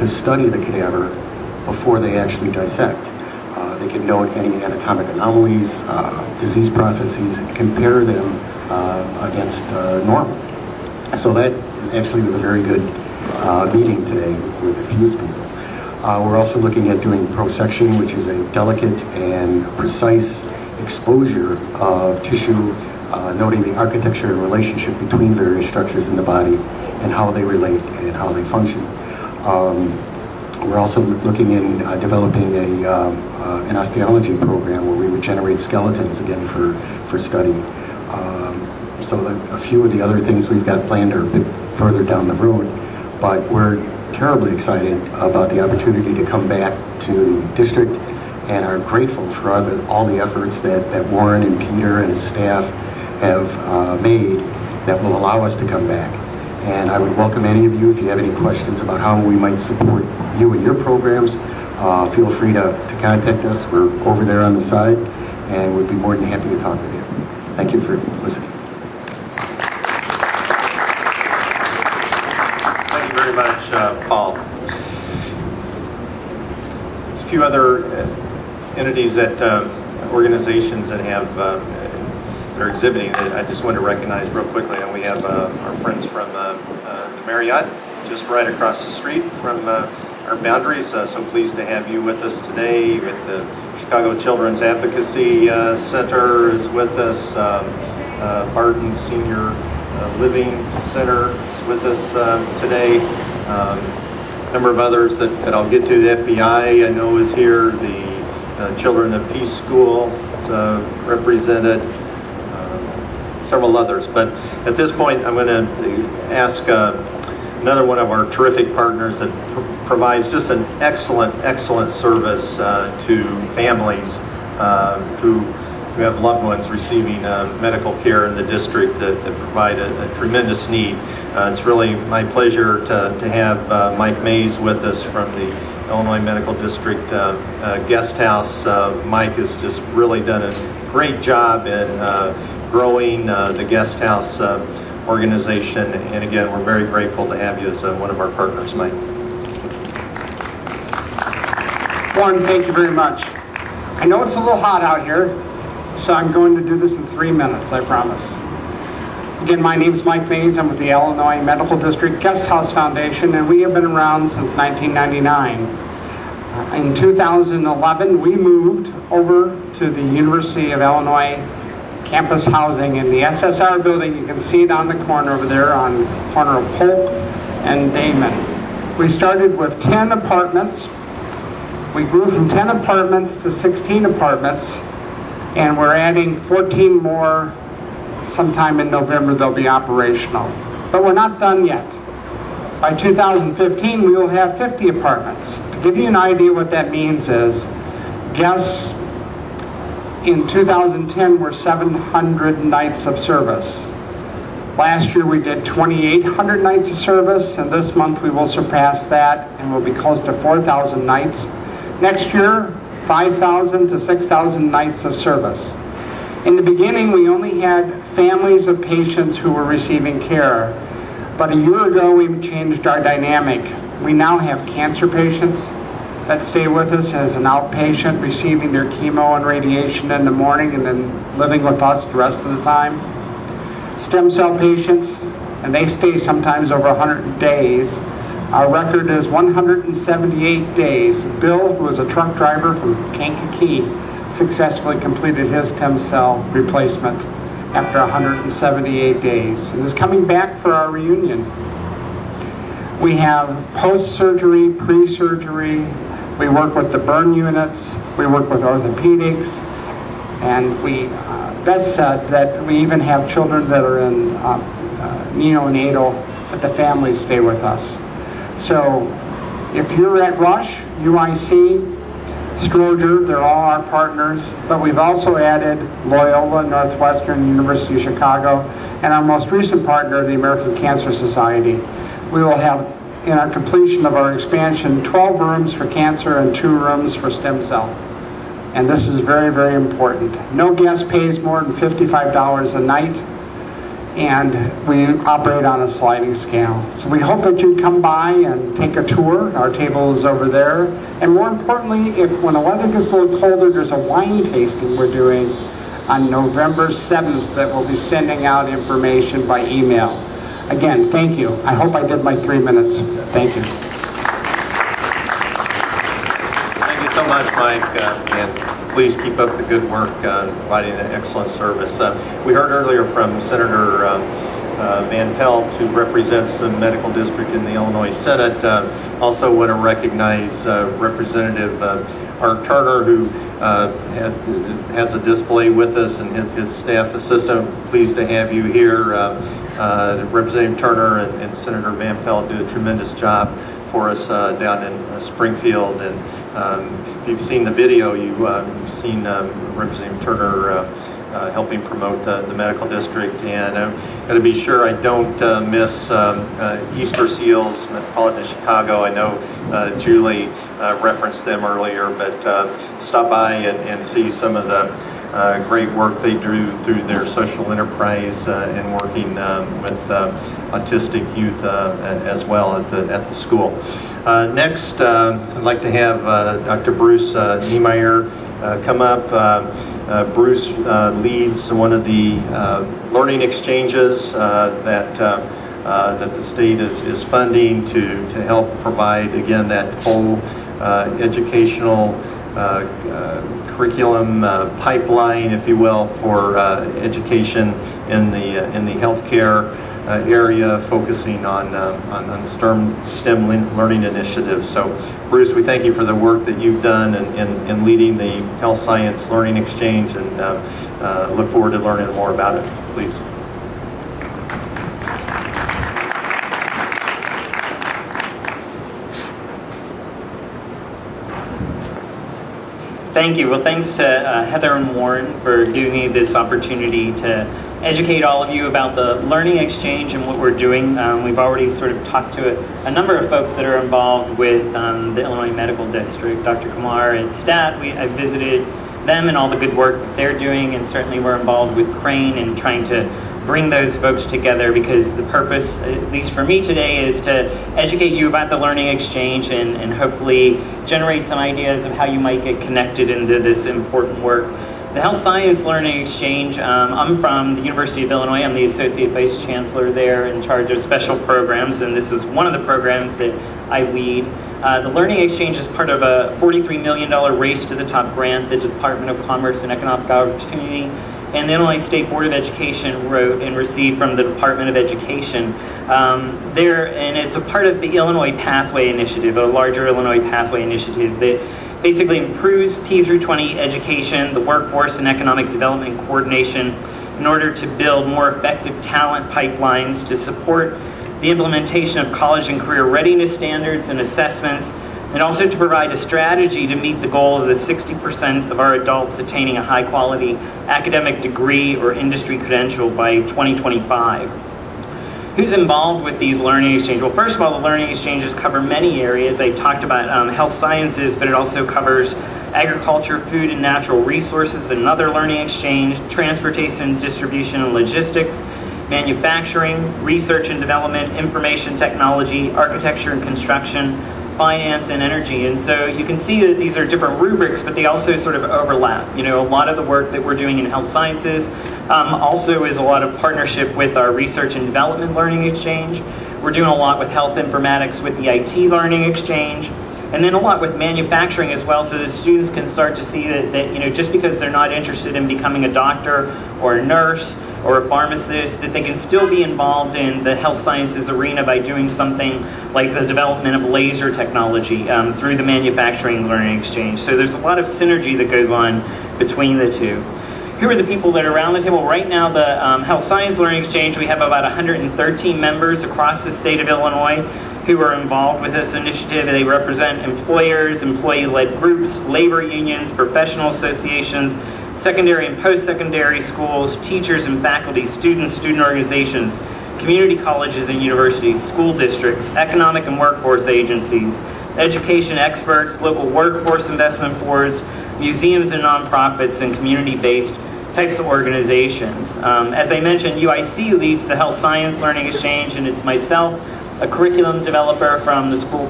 to study the cadaver before they actually dissect. They can note any anatomic anomalies, disease processes, and compare them against normal. So that actually was a very good meeting today with the fuse people. We're also looking at doing prosection, which is a delicate and precise exposure of tissue, noting the architecture and relationship between various structures in the body and how they relate and how they function. We're also looking in developing an osteology program where we would generate skeletons again for study. So a few of the other things we've got planned are a bit further down the road, but we're terribly excited about the opportunity to come back to the district and are grateful for all the efforts that Warren and Peter and his staff have made that will allow us to come back. And I would welcome any of you, if you have any questions about how we might support you and your programs, feel free to contact us. We're over there on the side and we'd be more than happy to talk with you. Thank you for listening. Thank you very much, Paul. There's a few other entities organizations that have that are exhibiting that I just want to recognize real quickly. And we have our friends from the Marriott just right across the street from our boundaries. So pleased to have you with us today. With the Chicago Children's Advocacy Center is with us. Barton Senior Living Center is with us today. A number of others that I'll get to. The FBI I know is here. The Children of Peace School is represented. Several others. But at this point, I'm going to ask another one of our terrific partners that provides just an excellent service to families who have loved ones receiving medical care in the district that provide a tremendous need. It's really my pleasure to have Mike Mays with us from the Illinois Medical District Guest House. Mike has just really done a great job in growing the Guest House organization, and again, we're very grateful to have you as one of our partners, Mike. Warren, thank you very much. I know it's a little hot out here, so I'm going to do this in 3 minutes, I promise. Again, my name is Mike Mays. I'm with the Illinois Medical District Guest House Foundation, and we have been around since 1999. In 2011, we moved over to the University of Illinois campus housing in the SSR building. You can see it on the corner over there on the corner of Polk and Damon. We started with 10 apartments. We grew from 10 apartments to 16 apartments, and we're adding 14 more. Sometime in November they'll be operational. But we're not done yet. By 2015 we will have 50 apartments. To give you an idea what that means is, guests in 2010 were 700 nights of service. Last year we did 2,800 nights of service, and this month we will surpass that and we'll be close to 4,000 nights. Next year, 5,000 to 6,000 nights of service. In the beginning, we only had families of patients who were receiving care, but a year ago we changed our dynamic. We now have cancer patients that stay with us as an outpatient, receiving their chemo and radiation in the morning and then living with us the rest of the time. Stem cell patients, and they stay sometimes over 100 days. Our record is 178 days. Bill, who was a truck driver from Kankakee, successfully completed his stem cell replacement after 178 days and is coming back for our reunion. We have post-surgery, pre-surgery. We work with the burn units. We work with orthopedics. And we, best said, that we even have children that are in neonatal, but the families stay with us. So if you're at Rush, UIC, Stroger, they're all our partners, but we've also added Loyola, Northwestern, University of Chicago, and our most recent partner, the American Cancer Society. We will have, in our completion of our expansion, 12 rooms for cancer and 2 rooms for stem cell. And this is very, very important. No guest pays more than $55 a night. and we operate on a sliding scale. So we hope that you'd come by and take a tour. Our table is over there. And more importantly, if when the weather gets a little colder, there's a wine tasting we're doing on November 7th that we'll be sending out information by email. Again, thank you. I hope I did my 3 minutes. Thank you. Thank you so much, Mike, and please keep up the good work providing an excellent service. We heard earlier from Senator Van Pelt, who represents the medical district in the Illinois Senate. Also want to recognize Representative Art Turner, who has a display with us, and his staff assistant. Pleased to have you here. Representative Turner and Senator Van Pelt do a tremendous job for us down in Springfield. And if you've seen the video, you've seen Representative Turner helping promote the medical district. And I'm going to be sure I don't miss Easter Seals, Metropolitan Chicago. I know Julie referenced them earlier, but stop by and see some of the great work they do through their social enterprise and working with autistic youth as well at the school. Next, I'd like to have Dr. Bruce Niemeyer come up. Bruce leads one of the learning exchanges that the state is funding to help provide, again, that whole educational curriculum pipeline, if you will, for education in the healthcare area, focusing on STEM learning initiatives. So, Bruce, we thank you for the work that you've done in leading the Health Science Learning Exchange, and look forward to learning more about it. Please. Thank you. Well, thanks to Heather and Warren for giving me this opportunity to educate all of you about the Learning Exchange and what we're doing. We've already sort of talked to a number of folks that are involved with the Illinois Medical District. Dr. Kumar and Stat, I visited them and all the good work that they're doing, and certainly we're involved with Crane and trying to bring those folks together, because the purpose, at least for me today, is to educate you about the Learning Exchange and hopefully generate some ideas of how you might get connected into this important work. The Health Science Learning Exchange, I'm from the University of Illinois. I'm the Associate Vice Chancellor there in charge of special programs, and this is one of the programs that I lead. The Learning Exchange is part of a $43 million Race to the Top grant the Department of Commerce and Economic Opportunity and the Illinois State Board of Education wrote and received from the Department of Education. And it's a part of the Illinois Pathway Initiative, a larger Illinois Pathway Initiative that basically improves P through 20 education, the workforce and economic development coordination in order to build more effective talent pipelines to support the implementation of college and career readiness standards and assessments, and also to provide a strategy to meet the goal of the 60% of our adults attaining a high quality academic degree or industry credential by 2025. Who's involved with these learning exchanges? Well, first of all, the learning exchanges cover many areas. I talked about health sciences, but it also covers agriculture, food and natural resources, another learning exchange, transportation, distribution and logistics, manufacturing, research and development, information technology, architecture and construction, finance and energy. And so you can see that these are different rubrics, but they also sort of overlap. You know, a lot of the work that we're doing in health sciences also is a lot of partnership with our research and development learning exchange. We're doing a lot with health informatics with the IT learning exchange, and then a lot with manufacturing as well, so the students can start to see that you know, just because they're not interested in becoming a doctor or a nurse or a pharmacist, that they can still be involved in the health sciences arena by doing something like the development of laser technology through the manufacturing learning exchange. So there's a lot of synergy that goes on between the two. Who are the people that are around the table? Right now, the Health Science Learning Exchange, we have about 113 members across the state of Illinois who are involved with this initiative. They represent employers, employee-led groups, labor unions, professional associations, secondary and post-secondary schools, teachers and faculty, students, student organizations, community colleges and universities, school districts, economic and workforce agencies, education experts, local workforce investment boards, museums and nonprofits, and community-based types of organizations. As I mentioned, UIC leads the Health Science Learning Exchange, and it's myself, a curriculum developer from the School